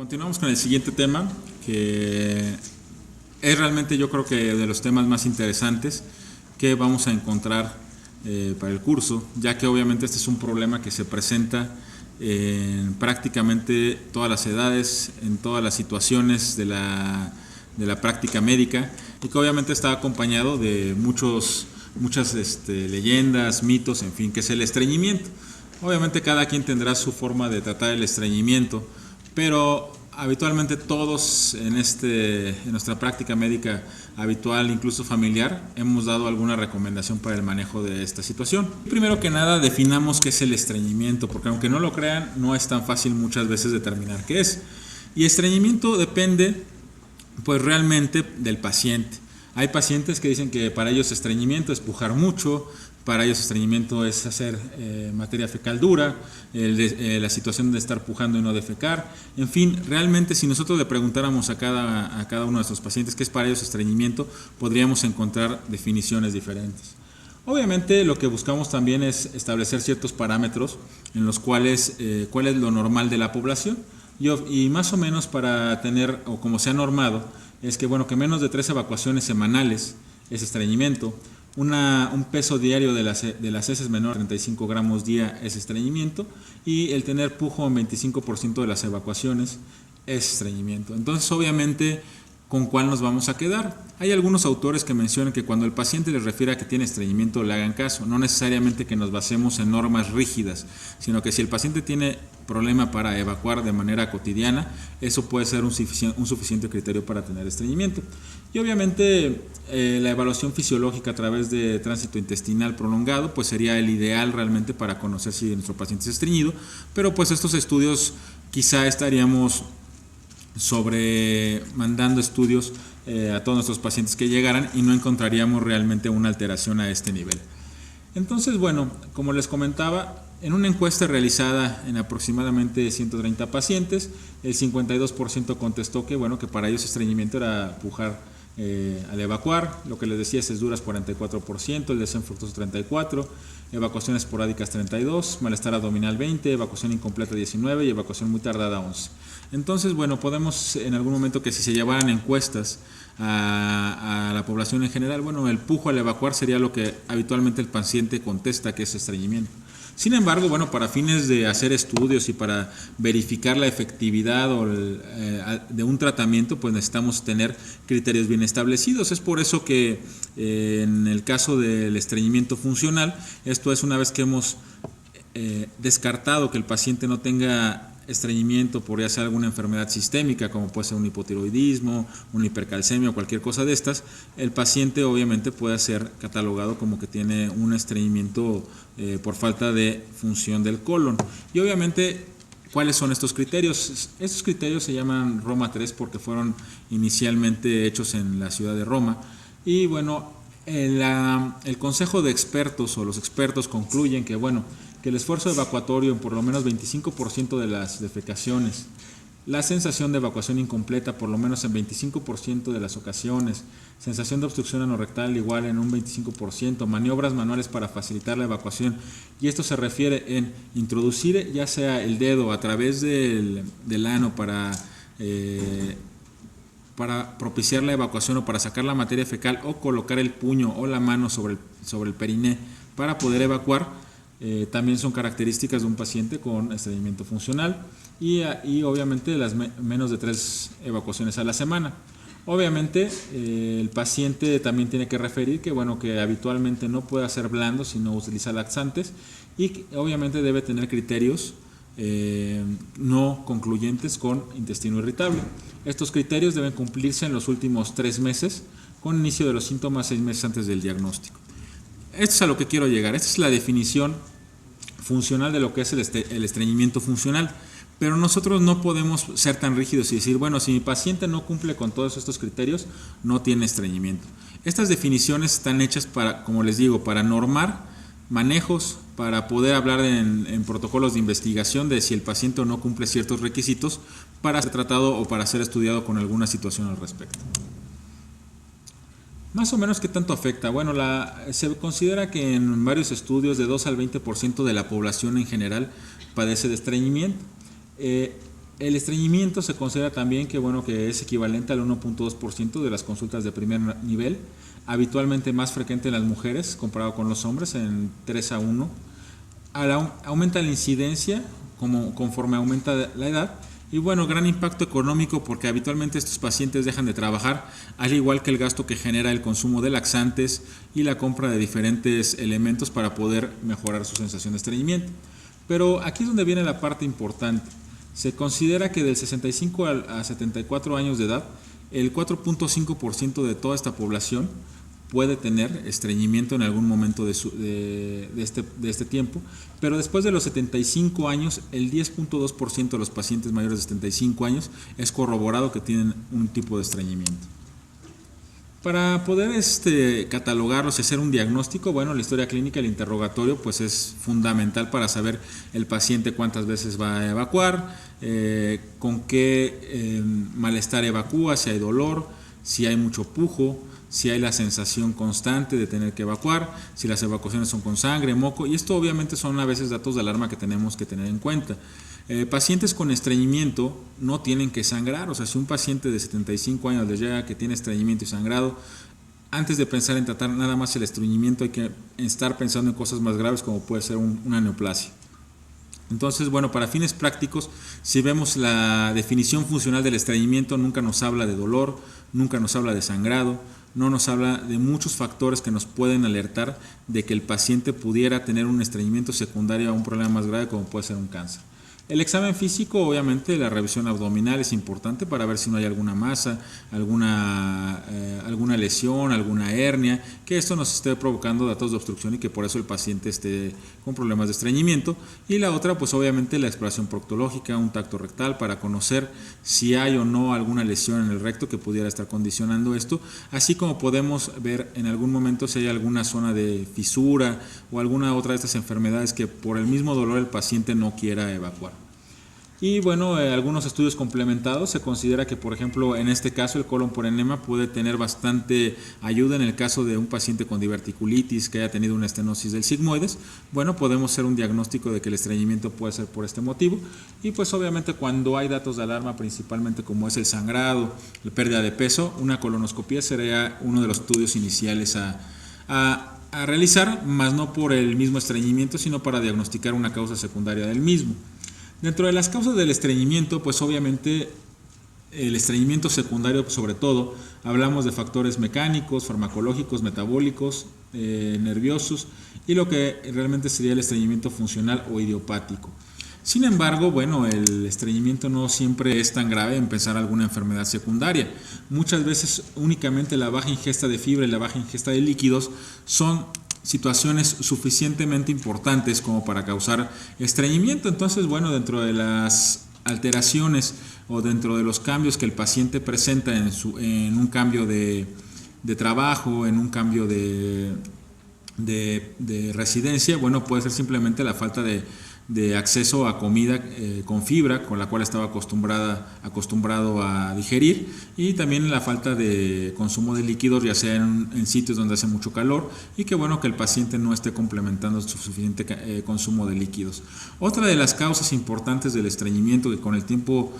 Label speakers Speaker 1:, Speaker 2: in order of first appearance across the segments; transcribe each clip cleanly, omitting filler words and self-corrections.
Speaker 1: Continuamos con el siguiente tema, que es realmente yo creo que de los temas más interesantes que vamos a encontrar para el curso, ya que obviamente este es un problema que se presenta en prácticamente todas las edades, en todas las situaciones de la práctica médica, y que obviamente está acompañado de muchas leyendas, mitos, en fin, que es el estreñimiento. Obviamente cada quien tendrá su forma de tratar el estreñimiento, pero habitualmente todos en nuestra práctica médica habitual, incluso familiar, hemos dado alguna recomendación para el manejo de esta situación. Primero que nada, definamos qué es el estreñimiento, porque aunque no lo crean, no es tan fácil muchas veces determinar qué es. Y estreñimiento depende, pues realmente, del paciente. Hay pacientes que dicen que para ellos estreñimiento es pujar mucho, para ellos estreñimiento es hacer materia fecal dura, la situación de estar pujando y no defecar. En fin, realmente si nosotros le preguntáramos a cada uno de estos pacientes qué es para ellos estreñimiento, podríamos encontrar definiciones diferentes. Obviamente lo que buscamos también es establecer ciertos parámetros en los cuales cuál es lo normal de la población y más o menos para tener, o como se ha normado, es que que menos de 3 evacuaciones semanales es estreñimiento. Un peso diario de las heces menor a 35 gramos día es estreñimiento, y el tener pujo en 25% de las evacuaciones es estreñimiento. Entonces, obviamente, ¿con cuál nos vamos a quedar? Hay algunos autores que mencionan que cuando el paciente les refiere a que tiene estreñimiento le hagan caso, no necesariamente que nos basemos en normas rígidas, sino que si el paciente tiene problema para evacuar de manera cotidiana, eso puede ser un suficiente criterio para tener estreñimiento. Y obviamente la evaluación fisiológica a través de tránsito intestinal prolongado pues sería el ideal realmente para conocer si nuestro paciente es estreñido, pero pues estos estudios quizá estaríamos mandando estudios a todos nuestros pacientes que llegaran y no encontraríamos realmente una alteración a este nivel. Entonces, como les comentaba, en una encuesta realizada en aproximadamente 130 pacientes, el 52% contestó que para ellos estreñimiento era pujar al evacuar. Lo que les decía, heces duras 44%, el deseo fructuoso 34%, evacuaciones esporádicas 32%, malestar abdominal 20%, evacuación incompleta 19% y evacuación muy tardada 11%. Entonces, podemos en algún momento que si se llevaran encuestas a la población en general, el pujo al evacuar sería lo que habitualmente el paciente contesta que es estreñimiento. Sin embargo, para fines de hacer estudios y para verificar la efectividad de un tratamiento, pues necesitamos tener criterios bien establecidos. Es por eso que en el caso del estreñimiento funcional, esto es una vez que hemos descartado que el paciente no tenga estreñimiento por ya sea alguna enfermedad sistémica, como puede ser un hipotiroidismo, una hipercalcemia o cualquier cosa de estas, el paciente obviamente puede ser catalogado como que tiene un estreñimiento por falta de función del colon. Y obviamente, ¿cuáles son estos criterios? Estos criterios se llaman Roma 3 porque fueron inicialmente hechos en la ciudad de Roma. Y el consejo de expertos o los expertos concluyen que que el esfuerzo evacuatorio en por lo menos 25% de las defecaciones, la sensación de evacuación incompleta por lo menos en 25% de las ocasiones, sensación de obstrucción anorrectal igual en un 25%, maniobras manuales para facilitar la evacuación, y esto se refiere en introducir ya sea el dedo a través del ano para propiciar la evacuación o para sacar la materia fecal, o colocar el puño o la mano sobre el periné para poder evacuar. También son características de un paciente con estreñimiento funcional y obviamente las menos de 3 evacuaciones a la semana. Obviamente el paciente también tiene que referir que habitualmente no puede hacer blando sino utiliza laxantes, y que obviamente debe tener criterios no concluyentes con intestino irritable. Estos criterios deben cumplirse en los últimos 3 meses con inicio de los síntomas 6 meses antes del diagnóstico. Esto es a lo que quiero llegar. Esta es la definición funcional de lo que es el estreñimiento funcional, pero nosotros no podemos ser tan rígidos y decir, si mi paciente no cumple con todos estos criterios, no tiene estreñimiento. Estas definiciones están hechas como les digo, para normar manejos, para poder hablar en protocolos de investigación de si el paciente no cumple ciertos requisitos para ser tratado o para ser estudiado con alguna situación al respecto. Más o menos, ¿qué tanto afecta? Se considera que en varios estudios de 2 al 20% de la población en general padece de estreñimiento. El estreñimiento se considera también que, bueno, que es equivalente al 1.2% de las consultas de primer nivel, habitualmente más frecuente en las mujeres comparado con los hombres, en 3 a 1. Aumenta la incidencia conforme aumenta la edad. Y bueno, gran impacto económico porque habitualmente estos pacientes dejan de trabajar, al igual que el gasto que genera el consumo de laxantes y la compra de diferentes elementos para poder mejorar su sensación de estreñimiento. Pero aquí es donde viene la parte importante. Se considera que del 65 a 74 años de edad, el 4.5% de toda esta población puede tener estreñimiento en algún momento de este tiempo, pero después de los 75 años, el 10.2% de los pacientes mayores de 75 años es corroborado que tienen un tipo de estreñimiento. Para poder catalogarlos y hacer un diagnóstico, bueno, la historia clínica, el interrogatorio, pues es fundamental para saber el paciente cuántas veces va a evacuar, con qué malestar evacúa, si hay dolor, si hay mucho pujo, si hay la sensación constante de tener que evacuar, si las evacuaciones son con sangre, moco, y esto obviamente son a veces datos de alarma que tenemos que tener en cuenta. Pacientes con estreñimiento no tienen que sangrar, o sea, si un paciente de 75 años les llega que tiene estreñimiento y sangrado, antes de pensar en tratar nada más el estreñimiento hay que estar pensando en cosas más graves como puede ser una neoplasia. Entonces, bueno, para fines prácticos, si vemos la definición funcional del estreñimiento, nunca nos habla de dolor, nunca nos habla de sangrado, no nos habla de muchos factores que nos pueden alertar de que el paciente pudiera tener un estreñimiento secundario a un problema más grave como puede ser un cáncer. El examen físico, obviamente, la revisión abdominal es importante para ver si no hay alguna masa, alguna lesión, alguna hernia, que esto nos esté provocando datos de obstrucción y que por eso el paciente esté con problemas de estreñimiento. Y la otra, pues obviamente la exploración proctológica, un tacto rectal para conocer si hay o no alguna lesión en el recto que pudiera estar condicionando esto, así como podemos ver en algún momento si hay alguna zona de fisura o alguna otra de estas enfermedades que por el mismo dolor el paciente no quiera evacuar. Y bueno, algunos estudios complementados se considera que, por ejemplo, en este caso el colon por enema puede tener bastante ayuda en el caso de un paciente con diverticulitis que haya tenido una estenosis del sigmoides. Bueno, podemos hacer un diagnóstico de que el estreñimiento puede ser por este motivo. Y pues obviamente cuando hay datos de alarma, principalmente como es el sangrado, la pérdida de peso, una colonoscopia sería uno de los estudios iniciales a realizar, más no por el mismo estreñimiento, sino para diagnosticar una causa secundaria del mismo. Dentro de las causas del estreñimiento, pues obviamente el estreñimiento secundario, sobre todo, hablamos de factores mecánicos, farmacológicos, metabólicos, nerviosos y lo que realmente sería el estreñimiento funcional o idiopático. Sin embargo, bueno, el estreñimiento no siempre es tan grave en pensar alguna enfermedad secundaria. Muchas veces únicamente la baja ingesta de fibra y la baja ingesta de líquidos son situaciones suficientemente importantes como para causar estreñimiento. Entonces, bueno, dentro de las alteraciones o dentro de los cambios que el paciente presenta en un cambio de trabajo, en un cambio de residencia, bueno, puede ser simplemente la falta de acceso a comida con fibra con la cual estaba acostumbrado a digerir, y también la falta de consumo de líquidos, ya sea en sitios donde hace mucho calor, y que bueno que el paciente no esté complementando su suficiente consumo de líquidos. Otra de las causas importantes del estreñimiento, que con el tiempo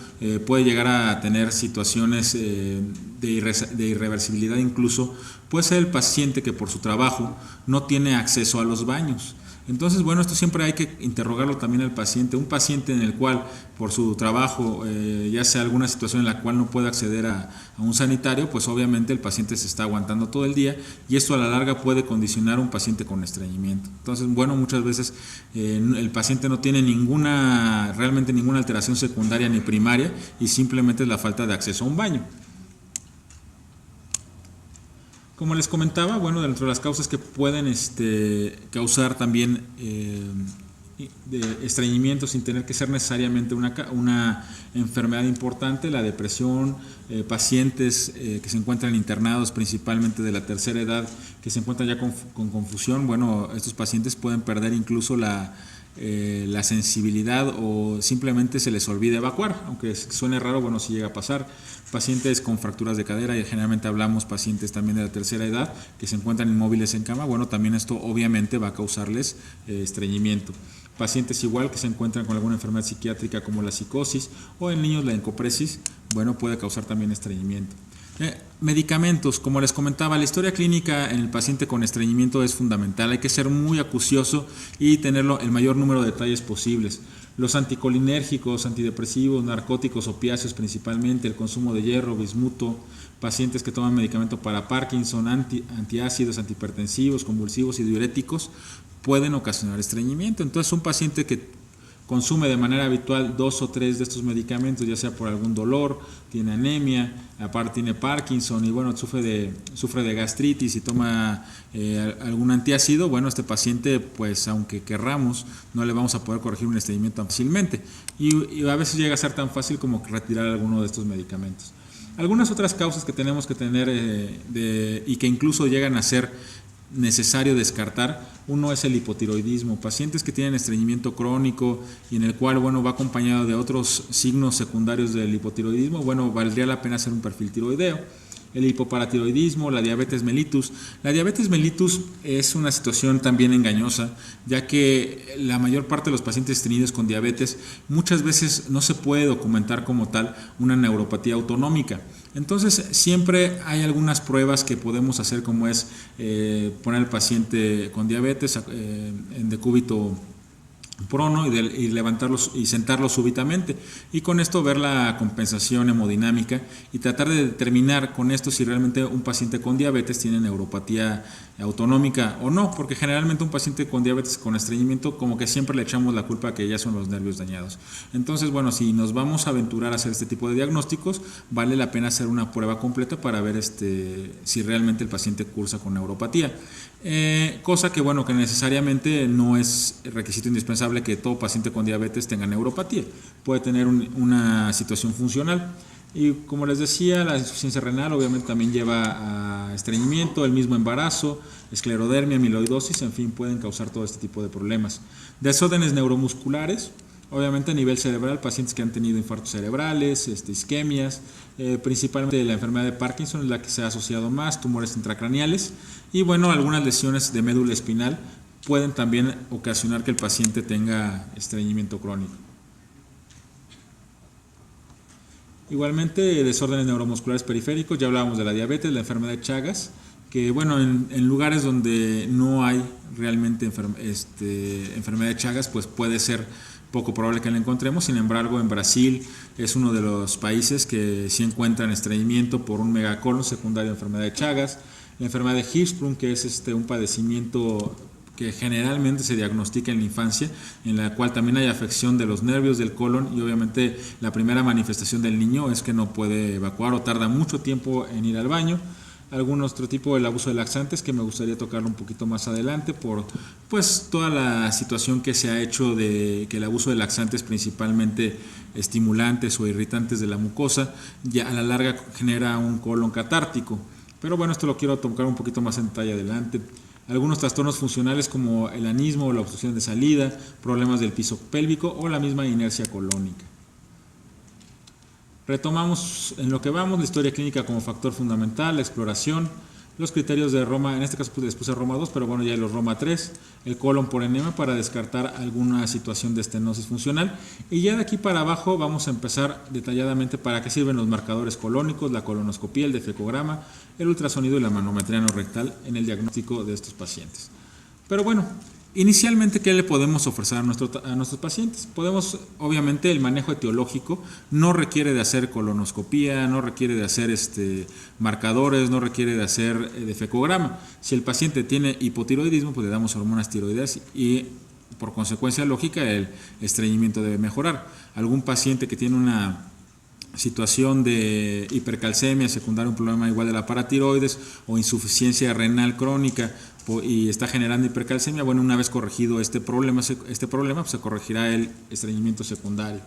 Speaker 1: puede llegar a tener situaciones de irreversibilidad incluso, puede ser el paciente que por su trabajo no tiene acceso a los baños. Entonces, bueno, esto siempre hay que interrogarlo también al paciente. Un paciente en el cual por su trabajo, ya sea alguna situación en la cual no puede acceder a un sanitario, pues obviamente el paciente se está aguantando todo el día y esto a la larga puede condicionar a un paciente con estreñimiento. Entonces, bueno, muchas veces el paciente no tiene realmente ninguna alteración secundaria ni primaria y simplemente es la falta de acceso a un baño. Como les comentaba, bueno, dentro de las causas que pueden causar también de estreñimiento sin tener que ser necesariamente una enfermedad importante, la depresión, pacientes que se encuentran internados principalmente de la tercera edad, que se encuentran ya con confusión, bueno, estos pacientes pueden perder incluso la sensibilidad o simplemente se les olvida evacuar, aunque suene raro, bueno, sí llega a pasar. Pacientes con fracturas de cadera, y generalmente hablamos pacientes también de la tercera edad que se encuentran inmóviles en cama, bueno, también esto obviamente va a causarles estreñimiento. pacientes igual que se encuentran con alguna enfermedad psiquiátrica como la psicosis o en niños la encopresis, bueno, puede causar también estreñimiento. Medicamentos, como les comentaba, la historia clínica en el paciente con estreñimiento es fundamental, hay que ser muy acucioso y tenerlo el mayor número de detalles posibles. Los anticolinérgicos, antidepresivos, narcóticos, opiáceos principalmente, el consumo de hierro, bismuto, pacientes que toman medicamento para Parkinson, antiácidos, antihipertensivos, convulsivos y diuréticos pueden ocasionar estreñimiento. Entonces un paciente que consume de manera habitual 2 o 3 de estos medicamentos, ya sea por algún dolor, tiene anemia, aparte tiene Parkinson y bueno, sufre de gastritis y toma algún antiácido, bueno, este paciente, pues aunque querramos, no le vamos a poder corregir un estreñimiento tan fácilmente y a veces llega a ser tan fácil como retirar alguno de estos medicamentos. Algunas otras causas que tenemos que tener y que incluso llegan a ser necesario descartar, uno es el hipotiroidismo, pacientes que tienen estreñimiento crónico y en el cual, bueno, va acompañado de otros signos secundarios del hipotiroidismo, bueno, valdría la pena hacer un perfil tiroideo. El hipoparatiroidismo, la diabetes mellitus. La diabetes mellitus es una situación también engañosa, ya que la mayor parte de los pacientes estreñidos con diabetes muchas veces no se puede documentar como tal una neuropatía autonómica. Entonces siempre hay algunas pruebas que podemos hacer, como es poner al paciente con diabetes en decúbito prono y levantarlos y sentarlos súbitamente y con esto ver la compensación hemodinámica y tratar de determinar con esto si realmente un paciente con diabetes tiene neuropatía autonómica o no, porque generalmente un paciente con diabetes con estreñimiento como que siempre le echamos la culpa que ya son los nervios dañados. Entonces, bueno, si nos vamos a aventurar a hacer este tipo de diagnósticos, vale la pena hacer una prueba completa para ver si realmente el paciente cursa con neuropatía. Cosa que, bueno, que necesariamente no es requisito indispensable que todo paciente con diabetes tenga neuropatía, puede tener una situación funcional. Y como les decía, la insuficiencia renal obviamente también lleva a estreñimiento, el mismo embarazo, esclerodermia, amiloidosis, en fin, pueden causar todo este tipo de problemas. Desórdenes neuromusculares, obviamente a nivel cerebral, pacientes que han tenido infartos cerebrales, isquemias, principalmente la enfermedad de Parkinson es la que se ha asociado más, tumores intracraneales y bueno, algunas lesiones de médula espinal pueden también ocasionar que el paciente tenga estreñimiento crónico. Igualmente, desórdenes neuromusculares periféricos, ya hablábamos de la diabetes, la enfermedad de Chagas, que bueno, en lugares donde no hay realmente enfermedad de Chagas, pues puede ser poco probable que la encontremos. Sin embargo, en Brasil es uno de los países que sí encuentran estreñimiento por un megacolon secundario de enfermedad de Chagas. La enfermedad de Hirschsprung, que es un padecimiento que generalmente se diagnostica en la infancia, en la cual también hay afección de los nervios del colon y obviamente la primera manifestación del niño es que no puede evacuar o tarda mucho tiempo en ir al baño. Algún otro tipo del abuso de laxantes que me gustaría tocarlo un poquito más adelante por pues toda la situación que se ha hecho de que el abuso de laxantes, principalmente estimulantes o irritantes de la mucosa, ya a la larga genera un colon catártico. Pero bueno, esto lo quiero tocar un poquito más en detalle adelante. Algunos trastornos funcionales como el anismo o la obstrucción de salida, problemas del piso pélvico o la misma inercia colónica. Retomamos en lo que vamos la historia clínica como factor fundamental, la exploración, los criterios de Roma, en este caso les puse Roma 2, pero bueno, ya hay los Roma 3, el colon por enema para descartar alguna situación de estenosis funcional y ya de aquí para abajo vamos a empezar detalladamente para qué sirven los marcadores colónicos, la colonoscopía, el defecograma, el ultrasonido y la manometría anorrectal en el diagnóstico de estos pacientes. Pero bueno, inicialmente, ¿qué le podemos ofrecer a nuestros pacientes? Obviamente, el manejo etiológico no requiere de hacer colonoscopía, no requiere de hacer marcadores, no requiere de hacer defecograma. Si el paciente tiene hipotiroidismo, pues le damos hormonas tiroideas y por consecuencia lógica el estreñimiento debe mejorar. Algún paciente que tiene una situación de hipercalcemia secundaria a un problema igual de la paratiroides o insuficiencia renal crónica y está generando hipercalcemia, bueno, una vez corregido este problema pues se corregirá el estreñimiento secundario.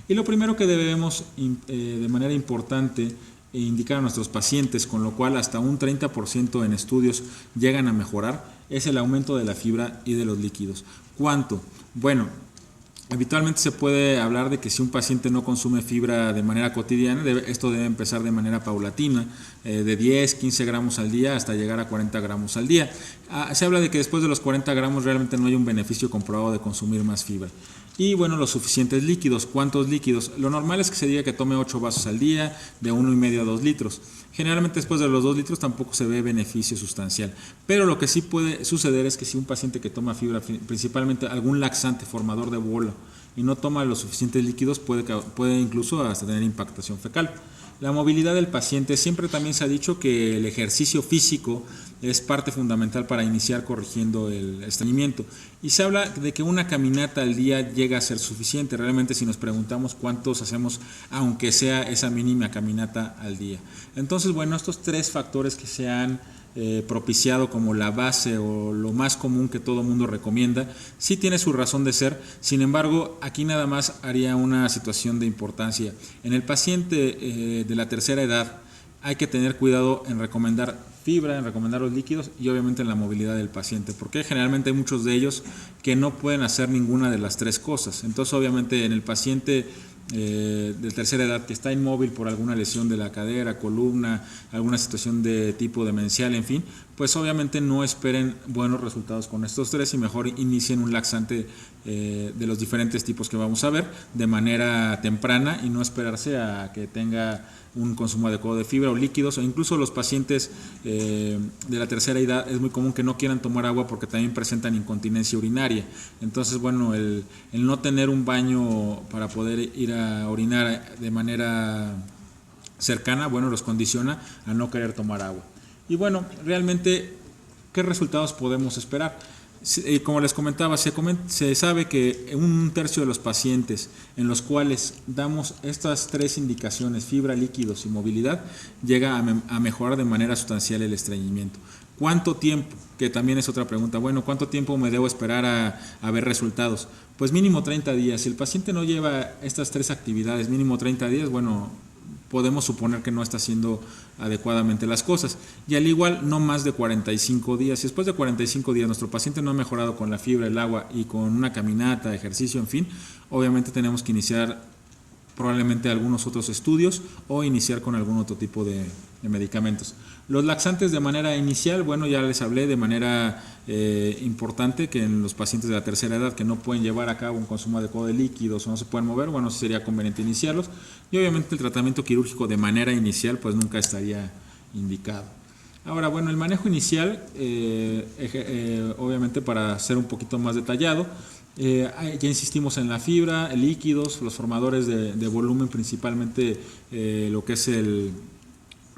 Speaker 1: Y lo primero que debemos de manera importante indicar a nuestros pacientes, con lo cual hasta un 30% en estudios llegan a mejorar, es el aumento de la fibra y de los líquidos. ¿Cuánto? Bueno, Habitualmente se puede hablar de que si un paciente no consume fibra de manera cotidiana, esto debe empezar de manera paulatina, de 10, 15 gramos al día hasta llegar a 40 gramos al día. Se habla de que después de los 40 gramos realmente no hay un beneficio comprobado de consumir más fibra. Y bueno, los suficientes líquidos. ¿Cuántos líquidos? Lo normal es que se diga que tome 8 vasos al día, de 1,5 a 2 litros. Generalmente después de los 2 litros tampoco se ve beneficio sustancial. Pero lo que sí puede suceder es que si un paciente que toma fibra, principalmente algún laxante formador de bola, y no toma los suficientes líquidos, puede incluso hasta tener impactación fecal. La movilidad del paciente, siempre también se ha dicho que el ejercicio físico es parte fundamental para iniciar corrigiendo el estreñimiento, y se habla de que una caminata al día llega a ser suficiente. Realmente si nos preguntamos cuántos hacemos, aunque sea esa mínima caminata al día. Entonces bueno, estos 3 factores que se han propiciado como la base o lo más común que todo mundo recomienda, sí tiene su razón de ser. Sin embargo, aquí nada más haría una situación de importancia. En el paciente de la tercera edad hay que tener cuidado en recomendar fibra, en recomendar los líquidos y obviamente en la movilidad del paciente, porque generalmente hay muchos de ellos que no pueden hacer ninguna de las 3 cosas. Entonces obviamente en el paciente de tercera edad que está inmóvil por alguna lesión de la cadera, columna, alguna situación de tipo demencial, en fin, pues obviamente no esperen buenos resultados con estos 3 y mejor inicien un laxante de los diferentes tipos que vamos a ver de manera temprana y no esperarse a que tenga un consumo adecuado de fibra o líquidos. O incluso los pacientes de la tercera edad es muy común que no quieran tomar agua porque también presentan incontinencia urinaria. Entonces bueno, el no tener un baño para poder ir a orinar de manera cercana, bueno, los condiciona a no querer tomar agua. Y bueno, realmente, ¿qué resultados podemos esperar? Como les comentaba, se sabe que 1/3 de los pacientes en los cuales damos estas 3 indicaciones, fibra, líquidos y movilidad, llega a mejorar de manera sustancial el estreñimiento. ¿Cuánto tiempo? Que también es otra pregunta. Bueno, ¿cuánto tiempo me debo esperar a ver resultados? Pues mínimo 30 días. Si el paciente no lleva estas 3 actividades, mínimo 30 días, bueno, podemos suponer que no está haciendo adecuadamente las cosas. Y al igual, no más de 45 días. Si después de 45 días nuestro paciente no ha mejorado con la fibra, el agua y con una caminata, ejercicio, en fin, obviamente tenemos que iniciar probablemente algunos otros estudios o iniciar con algún otro tipo de medicamentos. Los laxantes de manera inicial, bueno, ya les hablé de manera importante que en los pacientes de la tercera edad que no pueden llevar a cabo un consumo adecuado de líquidos o no se pueden mover, bueno, sería conveniente iniciarlos, y obviamente el tratamiento quirúrgico de manera inicial pues nunca estaría indicado. Ahora, bueno, el manejo inicial, obviamente para ser un poquito más detallado, ya insistimos en la fibra, líquidos, los formadores de volumen, principalmente lo que es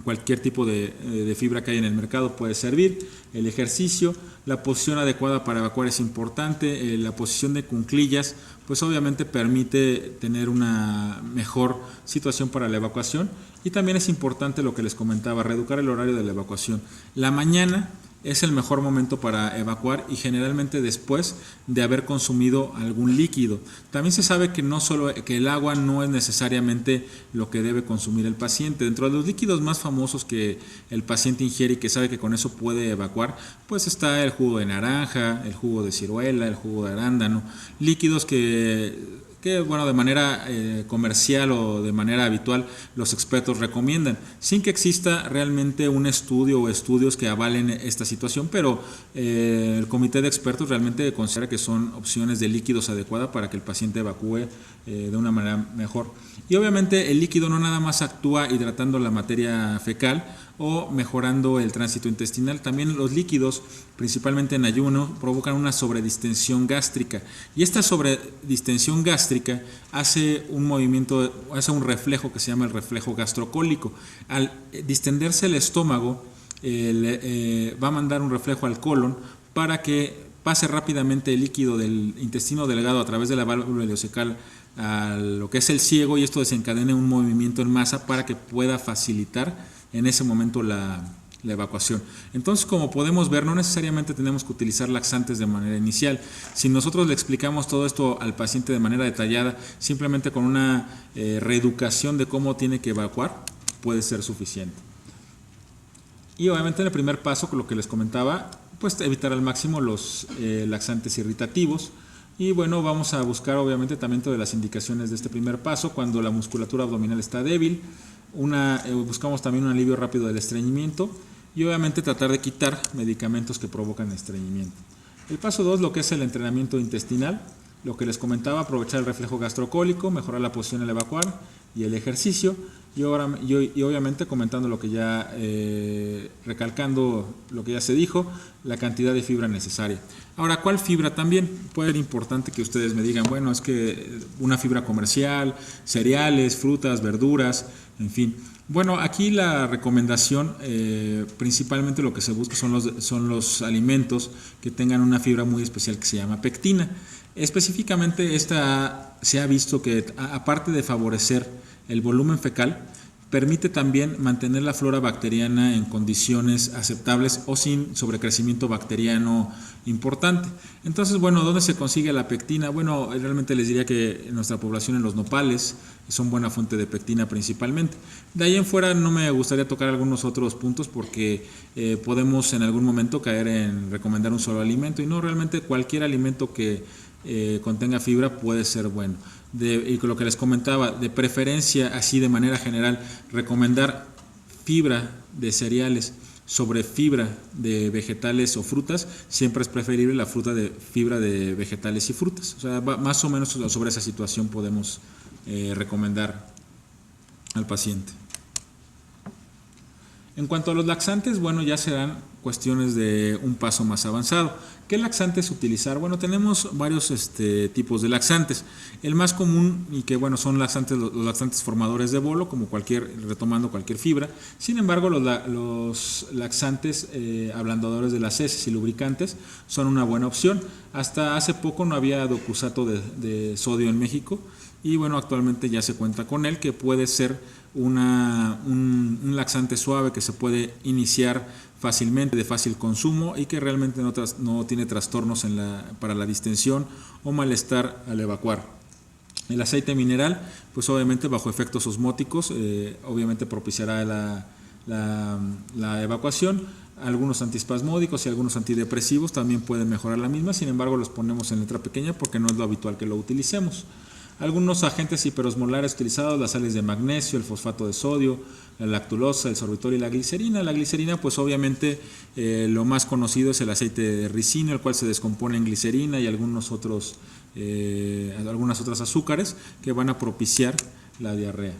Speaker 1: cualquier tipo de fibra que hay en el mercado puede servir, el ejercicio, la posición adecuada para evacuar es importante, la posición de cuclillas pues obviamente permite tener una mejor situación para la evacuación, y también es importante lo que les comentaba, reeducar el horario de la evacuación. La mañana es el mejor momento para evacuar y generalmente después de haber consumido algún líquido. También se sabe que no solo que el agua no es necesariamente lo que debe consumir el paciente. Dentro de los líquidos más famosos que el paciente ingiere y que sabe que con eso puede evacuar, pues está el jugo de naranja, el jugo de ciruela, el jugo de arándano, líquidos que bueno, de manera comercial o de manera habitual los expertos recomiendan, sin que exista realmente un estudio o estudios que avalen esta situación, pero el comité de expertos realmente considera que son opciones de líquidos adecuadas para que el paciente evacúe de una manera mejor. Y obviamente el líquido no nada más actúa hidratando la materia fecal o mejorando el tránsito intestinal, también los líquidos, principalmente en ayuno, provocan una sobredistensión gástrica, y esta sobredistensión gástrica hace un reflejo que se llama el reflejo gastrocólico. Al distenderse el estómago, va a mandar un reflejo al colon para que pase rápidamente el líquido del intestino delgado a través de la válvula ileocecal a lo que es el ciego, y esto desencadena un movimiento en masa para que pueda facilitar en ese momento la evacuación. Entonces, como podemos ver, no necesariamente tenemos que utilizar laxantes de manera inicial. Si nosotros le explicamos todo esto al paciente de manera detallada, simplemente con una reeducación de cómo tiene que evacuar, puede ser suficiente. Y obviamente en el primer paso, con lo que les comentaba, pues evitar al máximo los laxantes irritativos. Y bueno, vamos a buscar obviamente también todas las indicaciones de este primer paso, cuando la musculatura abdominal está débil. Buscamos también un alivio rápido del estreñimiento y obviamente tratar de quitar medicamentos que provocan estreñimiento. El paso 2, lo que es el entrenamiento intestinal, lo que les comentaba, aprovechar el reflejo gastrocólico, mejorar la posición al evacuar y el ejercicio, y obviamente comentando lo que ya, recalcando lo que ya se dijo, la cantidad de fibra necesaria. Ahora, ¿cuál fibra? También puede ser importante que ustedes me digan, bueno, es que una fibra comercial, cereales, frutas, verduras, en fin. Bueno, aquí la recomendación, principalmente lo que se busca son los alimentos que tengan una fibra muy especial que se llama pectina. Específicamente esta se ha visto que, aparte de favorecer el volumen fecal, permite también mantener la flora bacteriana en condiciones aceptables o sin sobrecrecimiento bacteriano importante. Entonces, bueno, ¿dónde se consigue la pectina? Bueno, realmente les diría que en nuestra población en los nopales son buena fuente de pectina principalmente. De ahí en fuera no me gustaría tocar algunos otros puntos porque podemos en algún momento caer en recomendar un solo alimento, y no, realmente cualquier alimento que contenga fibra puede ser bueno. Y lo que les comentaba, de preferencia, así de manera general, recomendar fibra de cereales sobre fibra de vegetales o frutas, siempre es preferible la fibra de vegetales y frutas. O sea, más o menos sobre esa situación podemos recomendar al paciente. En cuanto a los laxantes, bueno, ya serán cuestiones de un paso más avanzado. ¿Qué laxantes utilizar? Bueno, tenemos varios tipos de laxantes. El más común, y que bueno, son los laxantes formadores de bolo, como retomando cualquier fibra. Sin embargo, los laxantes ablandadores de las heces y lubricantes son una buena opción. Hasta hace poco no había docusato de sodio en México, y bueno, actualmente ya se cuenta con él, que puede ser un laxante suave que se puede iniciar fácilmente, de fácil consumo, y que realmente no tiene trastornos para la distensión o malestar al evacuar. El aceite mineral, pues obviamente bajo efectos osmóticos, obviamente propiciará la evacuación. Algunos antiespasmódicos y algunos antidepresivos también pueden mejorar la misma, sin embargo los ponemos en letra pequeña porque no es lo habitual que lo utilicemos. Algunos agentes hiperosmolares utilizados, las sales de magnesio, el fosfato de sodio, la lactulosa, el sorbitol y la glicerina. La glicerina, pues obviamente lo más conocido es el aceite de ricino, el cual se descompone en glicerina y algunas otras azúcares que van a propiciar la diarrea.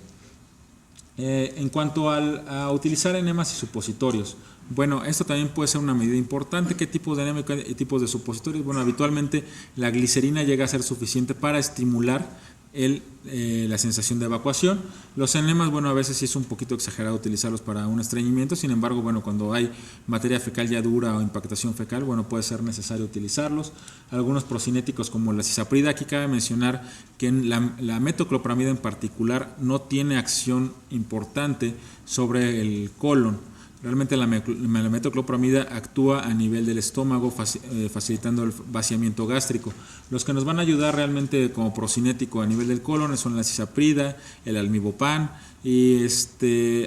Speaker 1: En cuanto a utilizar enemas y supositorios, bueno, esto también puede ser una medida importante. ¿Qué tipos de enema y tipos de supositorios? Bueno, habitualmente la glicerina llega a ser suficiente para estimular la sensación de evacuación. Los enemas, bueno, a veces sí es un poquito exagerado utilizarlos para un estreñimiento, sin embargo, bueno, cuando hay materia fecal ya dura o impactación fecal, bueno, puede ser necesario utilizarlos. Algunos procinéticos como la cisaprida, aquí cabe mencionar que la metoclopramida en particular no tiene acción importante sobre el colon. Realmente la metoclopramida actúa a nivel del estómago, facilitando el vaciamiento gástrico. Los que nos van a ayudar realmente como procinético a nivel del colon son la cisaprida, el almibopan y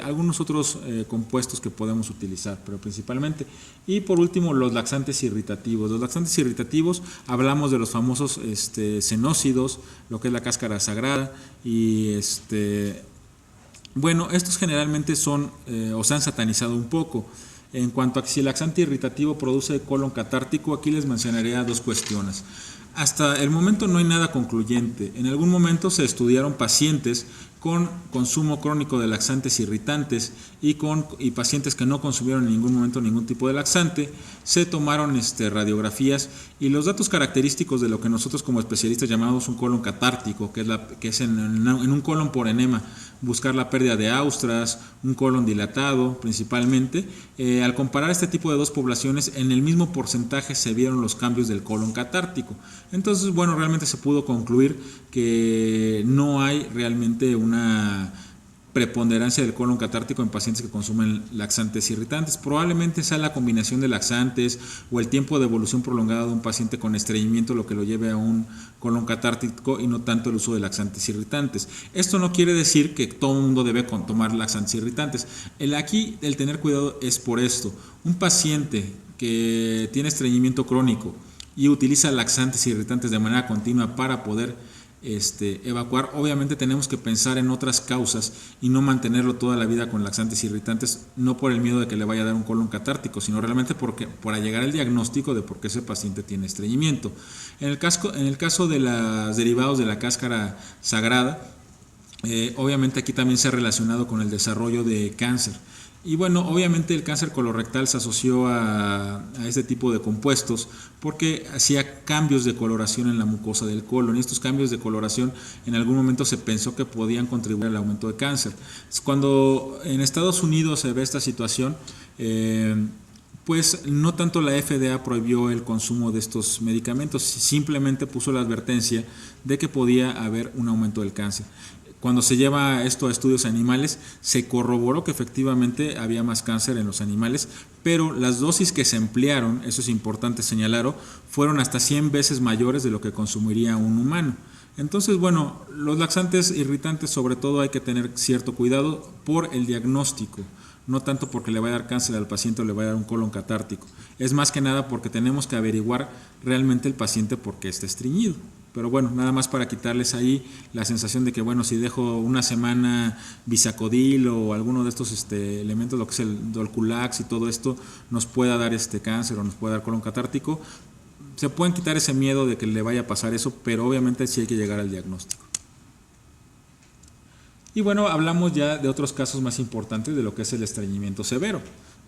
Speaker 1: algunos otros compuestos que podemos utilizar, pero principalmente. Y por último, los laxantes irritativos. Los laxantes irritativos, hablamos de los famosos cenócidos, lo que es la cáscara sagrada y bueno, estos generalmente son o se han satanizado un poco. En cuanto a si el laxante irritativo produce colon catártico, aquí les mencionaría dos cuestiones. Hasta el momento no hay nada concluyente. En algún momento se estudiaron pacientes con consumo crónico de laxantes irritantes y pacientes que no consumieron en ningún momento ningún tipo de laxante. Se tomaron radiografías y los datos característicos de lo que nosotros como especialistas llamamos un colon catártico, que es en un colon por enema, buscar la pérdida de austras, un colon dilatado principalmente. Al comparar este tipo de dos poblaciones, en el mismo porcentaje se vieron los cambios del colon catártico. Entonces, bueno, realmente se pudo concluir que no hay realmente una preponderancia del colon catártico en pacientes que consumen laxantes irritantes. Probablemente sea la combinación de laxantes o el tiempo de evolución prolongada de un paciente con estreñimiento lo que lo lleve a un colon catártico y no tanto el uso de laxantes irritantes. Esto no quiere decir que todo el mundo debe tomar laxantes irritantes. Aquí el tener cuidado es por esto. Un paciente que tiene estreñimiento crónico y utiliza laxantes y irritantes de manera continua para poder evacuar, obviamente tenemos que pensar en otras causas y no mantenerlo toda la vida con laxantes irritantes, no por el miedo de que le vaya a dar un colon catártico, sino realmente para llegar al diagnóstico de por qué ese paciente tiene estreñimiento. En el caso de los derivados de la cáscara sagrada, obviamente aquí también se ha relacionado con el desarrollo de cáncer. Y bueno, obviamente el cáncer colorectal se asoció a este tipo de compuestos porque hacía cambios de coloración en la mucosa del colon, y estos cambios de coloración en algún momento se pensó que podían contribuir al aumento de cáncer. Cuando en Estados Unidos se ve esta situación, pues no tanto la FDA prohibió el consumo de estos medicamentos, simplemente puso la advertencia de que podía haber un aumento del cáncer. Cuando se lleva esto a estudios animales, se corroboró que efectivamente había más cáncer en los animales, pero las dosis que se emplearon, eso es importante señalarlo, fueron hasta 100 veces mayores de lo que consumiría un humano. Entonces, bueno, los laxantes irritantes sobre todo hay que tener cierto cuidado por el diagnóstico, no tanto porque le vaya a dar cáncer al paciente o le vaya a dar un colon catártico. Es más que nada porque tenemos que averiguar realmente el paciente por qué está estreñido. Pero bueno, nada más para quitarles ahí la sensación de que, bueno, si dejo una semana Bisacodil o alguno de estos elementos, lo que es el Dolculax y todo esto, nos pueda dar cáncer o nos pueda dar colon catártico, se pueden quitar ese miedo de que le vaya a pasar eso, pero obviamente sí hay que llegar al diagnóstico. Y bueno, hablamos ya de otros casos más importantes de lo que es el estreñimiento severo,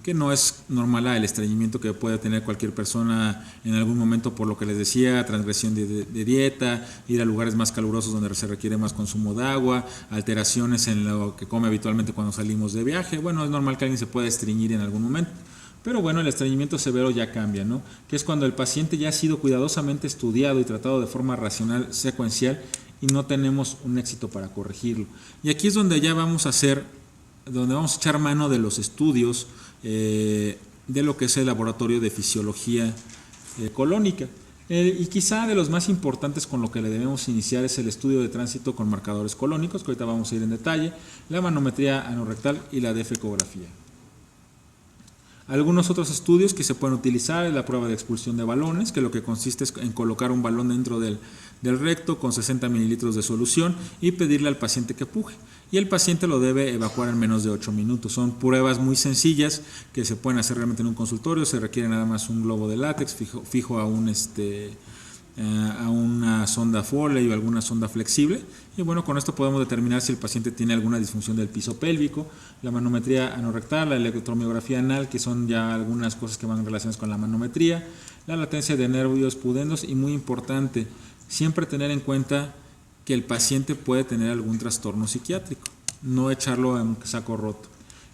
Speaker 1: que no es normal el estreñimiento que puede tener cualquier persona en algún momento, por lo que les decía, transgresión de dieta, ir a lugares más calurosos donde se requiere más consumo de agua, alteraciones en lo que come habitualmente cuando salimos de viaje. Bueno, es normal que alguien se pueda estreñir en algún momento. Pero bueno, el estreñimiento severo ya cambia, ¿no? Que es cuando el paciente ya ha sido cuidadosamente estudiado y tratado de forma racional, secuencial, y no tenemos un éxito para corregirlo. Y aquí es donde ya vamos a echar mano de los estudios de lo que es el laboratorio de fisiología colónica. Y quizá de los más importantes con lo que le debemos iniciar es el estudio de tránsito con marcadores colónicos, que ahorita vamos a ir en detalle, la manometría anorrectal y la defecografía. Algunos otros estudios que se pueden utilizar es la prueba de expulsión de balones, que lo que consiste es en colocar un balón dentro del recto con 60 mililitros de solución y pedirle al paciente que puje. Y el paciente lo debe evacuar en menos de 8 minutos. Son pruebas muy sencillas que se pueden hacer realmente en un consultorio. Se requiere nada más un globo de látex fijo a una sonda Foley o alguna sonda flexible, y bueno, con esto podemos determinar si el paciente tiene alguna disfunción del piso pélvico. La manometría anorrectal, la electromiografía anal, que son ya algunas cosas que van relacionadas con la manometría, la latencia de nervios pudendos, y muy importante, siempre tener en cuenta que el paciente puede tener algún trastorno psiquiátrico, no echarlo en saco roto.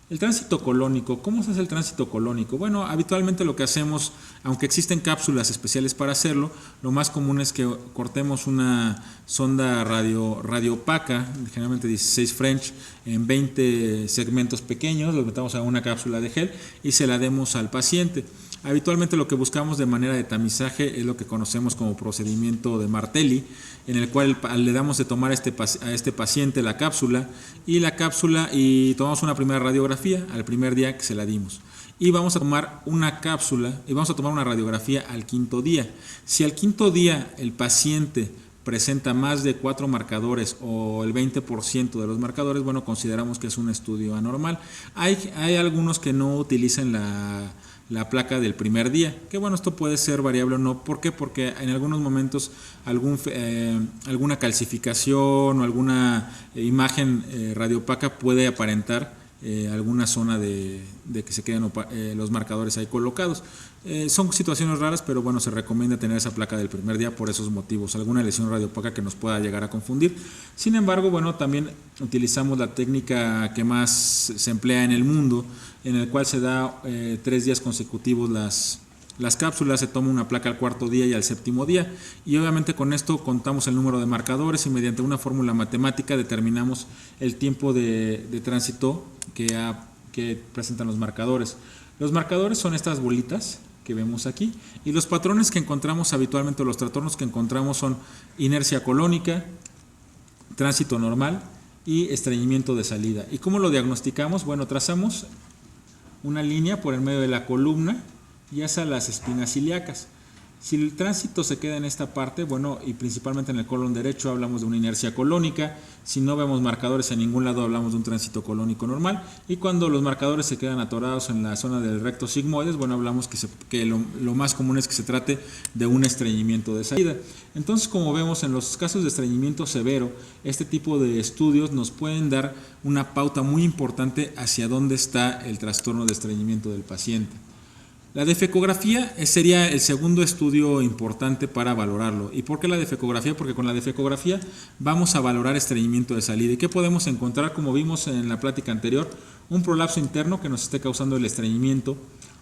Speaker 1: El tránsito colónico, ¿cómo se hace el tránsito colónico? Bueno, habitualmente lo que hacemos, aunque existen cápsulas especiales para hacerlo, lo más común es que cortemos una sonda radiopaca, generalmente 16 French, en 20 segmentos pequeños, los metamos a una cápsula de gel y se la demos al paciente. Habitualmente lo que buscamos de manera de tamizaje es lo que conocemos como procedimiento de Martelli, en el cual le damos de tomar a este paciente la cápsula y tomamos una primera radiografía al primer día que se la dimos. Y vamos a tomar una cápsula y vamos a tomar una radiografía al quinto día. Si al quinto día el paciente presenta más de 4 marcadores o el 20% de los marcadores, bueno, consideramos que es un estudio anormal. Hay algunos que no utilizan la placa del primer día, que bueno, esto puede ser variable o no. ¿Por qué? Porque en algunos momentos alguna calcificación o alguna imagen radiopaca puede aparentar alguna zona de que se queden los marcadores ahí colocados. Son situaciones raras, pero bueno, se recomienda tener esa placa del primer día por esos motivos, alguna lesión radiopaca que nos pueda llegar a confundir. Sin embargo, bueno, también utilizamos la técnica que más se emplea en el mundo, en el cual se da 3 días consecutivos las cápsulas, se toma una placa al cuarto día y al séptimo día, y obviamente con esto contamos el número de marcadores y mediante una fórmula matemática determinamos el tiempo de tránsito que presentan los marcadores. Los marcadores son estas bolitas que vemos aquí, y los patrones que encontramos habitualmente, los trastornos que encontramos son inercia colónica, tránsito normal y estreñimiento de salida. ¿Y cómo lo diagnosticamos? Bueno, trazamos una línea por el medio de la columna y hacia las espinas ilíacas. Si el tránsito se queda en esta parte, bueno, y principalmente en el colon derecho hablamos de una inercia colónica. Si no vemos marcadores en ningún lado, hablamos de un tránsito colónico normal. Y cuando los marcadores se quedan atorados en la zona del recto sigmoides, bueno, hablamos que lo más común es que se trate de un estreñimiento de salida. Entonces, como vemos en los casos de estreñimiento severo, este tipo de estudios nos pueden dar una pauta muy importante hacia dónde está el trastorno de estreñimiento del paciente. La defecografía sería el segundo estudio importante para valorarlo. ¿Y por qué la defecografía? Porque con la defecografía vamos a valorar estreñimiento de salida. ¿Y qué podemos encontrar? Como vimos en la plática anterior, un prolapso interno que nos esté causando el estreñimiento,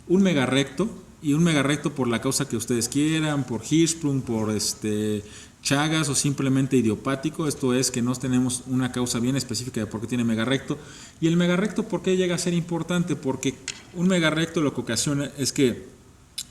Speaker 1: un megarrecto, y un megarrecto por la causa que ustedes quieran, por Hirschsprung, por Chagas o simplemente idiopático. Esto es que no tenemos una causa bien específica de por qué tiene megarrecto. Y el megarrecto, ¿por qué llega a ser importante? Porque un megarrecto lo que ocasiona es que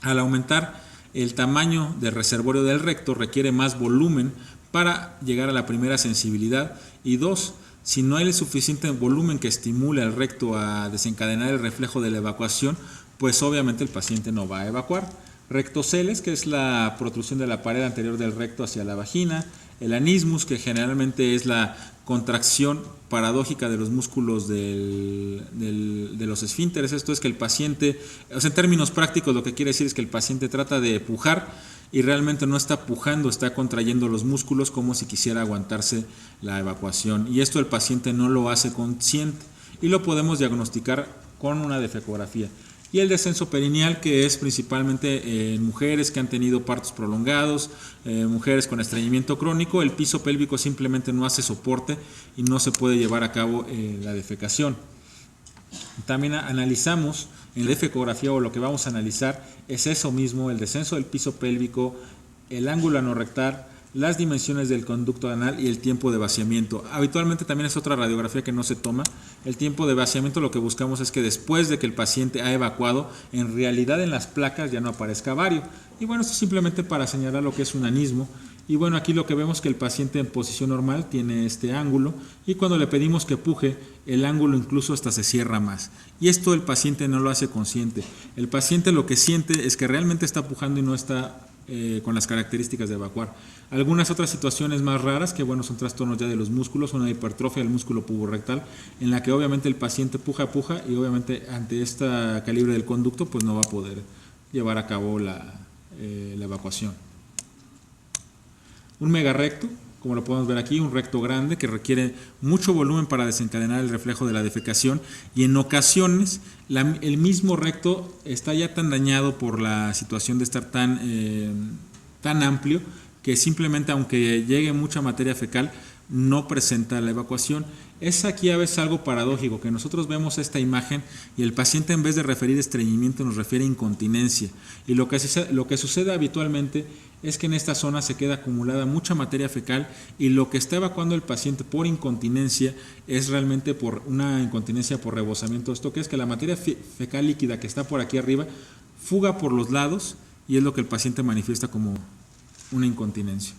Speaker 1: al aumentar el tamaño del reservorio del recto requiere más volumen para llegar a la primera sensibilidad. Y dos, si no hay el suficiente volumen que estimule al recto a desencadenar el reflejo de la evacuación, pues obviamente el paciente no va a evacuar. Rectoceles, que es la protrusión de la pared anterior del recto hacia la vagina, el anismus, que generalmente es la contracción paradójica de los músculos de los esfínteres. Esto es que el paciente, o sea, en términos prácticos lo que quiere decir es que el paciente trata de pujar y realmente no está pujando, está contrayendo los músculos como si quisiera aguantarse la evacuación, y esto el paciente no lo hace consciente y lo podemos diagnosticar con una defecografía. Y el descenso perineal, que es principalmente en mujeres que han tenido partos prolongados, mujeres con estreñimiento crónico, el piso pélvico simplemente no hace soporte y no se puede llevar a cabo la defecación. También analizamos en la defecografía, o lo que vamos a analizar es eso mismo, el descenso del piso pélvico, el ángulo anorrectal, las dimensiones del conducto anal y el tiempo de vaciamiento. Habitualmente también es otra radiografía que no se toma. El tiempo de vaciamiento, lo que buscamos es que después de que el paciente ha evacuado, en realidad en las placas ya no aparezca vario. Y bueno, esto es simplemente para señalar lo que es un anismo. Y bueno, aquí lo que vemos es que el paciente en posición normal tiene este ángulo, y cuando le pedimos que puje, el ángulo incluso hasta se cierra más. Y esto el paciente no lo hace consciente. El paciente lo que siente es que realmente está pujando y no está con las características de evacuar. Algunas otras situaciones más raras, que bueno, son trastornos ya de los músculos, una hipertrofia del músculo puborectal, en la que obviamente el paciente puja y obviamente ante este calibre del conducto pues no va a poder llevar a cabo la evacuación. Un megarrecto, como lo podemos ver aquí, un recto grande que requiere mucho volumen para desencadenar el reflejo de la defecación, y en ocasiones el mismo recto está ya tan dañado por la situación de estar tan amplio que simplemente, aunque llegue mucha materia fecal, no presenta la evacuación. Es aquí a veces algo paradójico, que nosotros vemos esta imagen y el paciente, en vez de referir estreñimiento, nos refiere incontinencia, y lo que sucede habitualmente es que en esta zona se queda acumulada mucha materia fecal, y lo que está evacuando el paciente por incontinencia es realmente por una incontinencia por rebosamiento. Esto que es que la materia fecal líquida que está por aquí arriba fuga por los lados, y es lo que el paciente manifiesta como una incontinencia.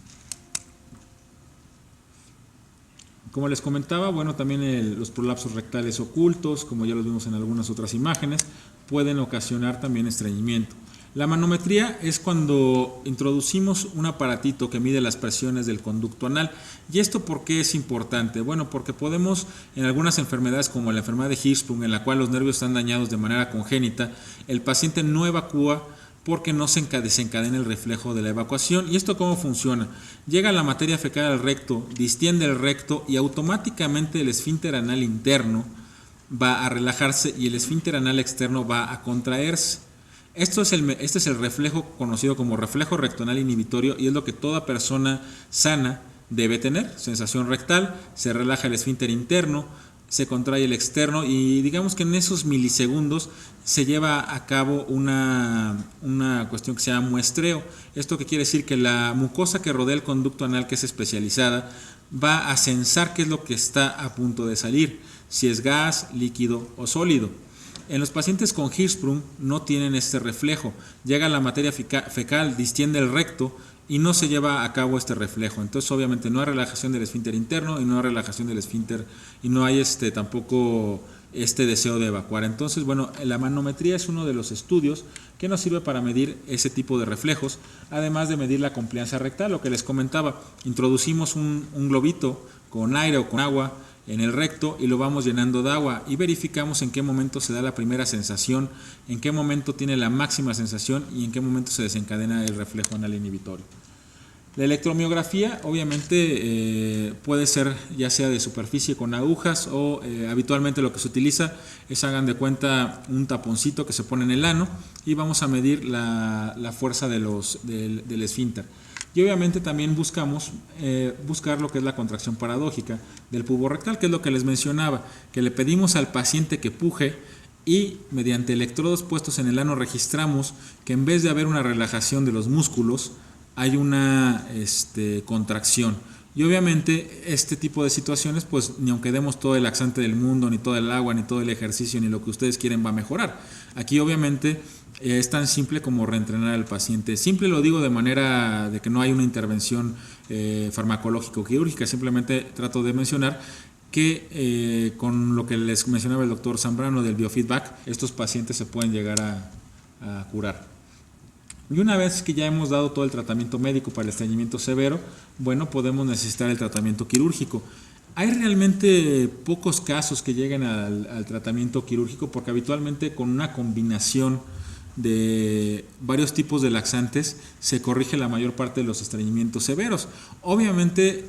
Speaker 1: Como les comentaba, bueno, también los prolapsos rectales ocultos, como ya los vimos en algunas otras imágenes, pueden ocasionar también estreñimiento. La manometría es cuando introducimos un aparatito que mide las presiones del conducto anal. ¿Y esto por qué es importante? Bueno, porque podemos, en algunas enfermedades como la enfermedad de Hirschsprung, en la cual los nervios están dañados de manera congénita, el paciente no evacúa porque no se desencadena el reflejo de la evacuación. ¿Y esto cómo funciona? Llega la materia fecal al recto, distiende el recto, y automáticamente el esfínter anal interno va a relajarse y el esfínter anal externo va a contraerse. Este es el reflejo conocido como reflejo rectoanal inhibitorio, y es lo que toda persona sana debe tener. Sensación rectal, se relaja el esfínter interno, se contrae el externo, y digamos que en esos milisegundos se lleva a cabo una cuestión que se llama muestreo. Esto que quiere decir que la mucosa que rodea el conducto anal, que es especializada, va a censar qué es lo que está a punto de salir, si es gas, líquido o sólido. En los pacientes con Hirschsprung no tienen este reflejo. Llega la materia fecal, distiende el recto y no se lleva a cabo este reflejo. Entonces obviamente no hay relajación del esfínter interno y no hay relajación del esfínter, y no hay tampoco este deseo de evacuar. Entonces, bueno, la manometría es uno de los estudios que nos sirve para medir ese tipo de reflejos, además de medir la compliancia rectal, lo que les comentaba. Introducimos un globito con aire o con agua en el recto y lo vamos llenando de agua y verificamos en qué momento se da la primera sensación, en qué momento tiene la máxima sensación y en qué momento se desencadena el reflejo anal inhibitorio. La electromiografía obviamente puede ser ya sea de superficie con agujas o habitualmente lo que se utiliza es, hagan de cuenta, un taponcito que se pone en el ano y vamos a medir la fuerza del esfínter. Y obviamente también buscamos buscar lo que es la contracción paradójica del pubo rectal, que es lo que les mencionaba, que le pedimos al paciente que puje y mediante electrodos puestos en el ano registramos que en vez de haber una relajación de los músculos, hay una contracción. Y obviamente este tipo de situaciones, pues ni aunque demos todo el laxante del mundo, ni todo el agua, ni todo el ejercicio, ni lo que ustedes quieren va a mejorar. Aquí obviamente es tan simple como reentrenar al paciente. Simple lo digo de manera de que no hay una intervención farmacológica o quirúrgica, simplemente trato de mencionar que con lo que les mencionaba el doctor Zambrano del biofeedback, estos pacientes se pueden llegar a curar. Y una vez que ya hemos dado todo el tratamiento médico para el estreñimiento severo, bueno, podemos necesitar el tratamiento quirúrgico. Hay realmente pocos casos que lleguen al tratamiento quirúrgico porque habitualmente con una combinación de varios tipos de laxantes se corrige la mayor parte de los estreñimientos severos. Obviamente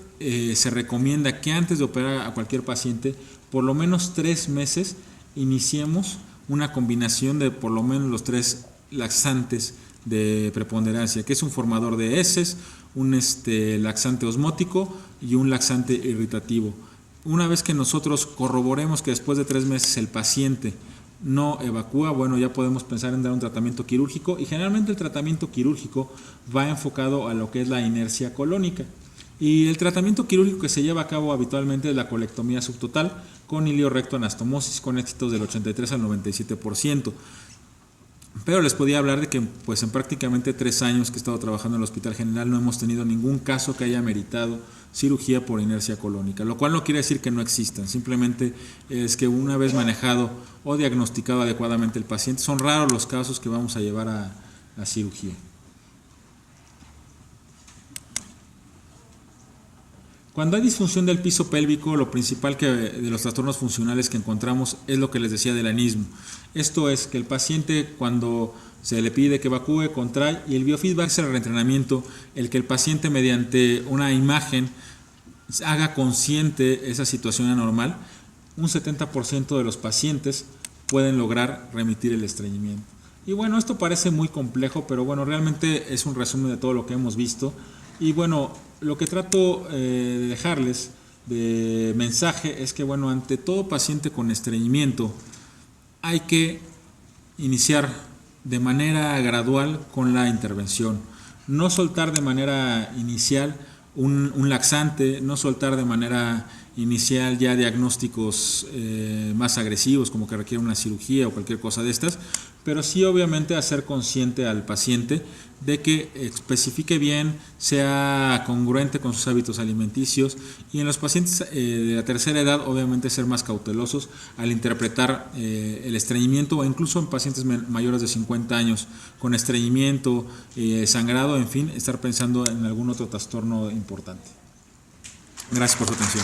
Speaker 1: se recomienda que antes de operar a cualquier paciente, por lo menos 3 meses, iniciemos una combinación de por lo menos los 3 laxantes de preponderancia, que es un formador de heces, un laxante osmótico y un laxante irritativo. Una vez que nosotros corroboremos que después de 3 meses el paciente no evacúa, bueno, ya podemos pensar en dar un tratamiento quirúrgico y generalmente el tratamiento quirúrgico va enfocado a lo que es la inercia colónica. Y el tratamiento quirúrgico que se lleva a cabo habitualmente es la colectomía subtotal con iliorectoanastomosis con éxitos del 83 al 97%. Pero les podía hablar de que pues en prácticamente 3 años que he estado trabajando en el Hospital General no hemos tenido ningún caso que haya meritado cirugía por inercia colónica, lo cual no quiere decir que no existan, simplemente es que una vez manejado o diagnosticado adecuadamente el paciente, son raros los casos que vamos a llevar a cirugía. Cuando hay disfunción del piso pélvico, lo principal de los trastornos funcionales que encontramos es lo que les decía del anismo. Esto es que el paciente, cuando se le pide que evacúe, contrae, y el biofeedback es el reentrenamiento, el que el paciente mediante una imagen haga consciente esa situación anormal. Un 70% de los pacientes pueden lograr remitir el estreñimiento. Y bueno, esto parece muy complejo, pero bueno, realmente es un resumen de todo lo que hemos visto. Y bueno, lo que trato de dejarles de mensaje es que bueno, ante todo paciente con estreñimiento hay que iniciar de manera gradual con la intervención, no soltar de manera inicial un laxante, no soltar de manera inicial ya diagnósticos más agresivos como que requiere una cirugía o cualquier cosa de estas, pero sí obviamente hacer consciente al paciente de que especifique bien, sea congruente con sus hábitos alimenticios, y en los pacientes de la tercera edad obviamente ser más cautelosos al interpretar el estreñimiento, o incluso en pacientes mayores de 50 años con estreñimiento, sangrado, en fin, estar pensando en algún otro trastorno importante. Gracias por su atención.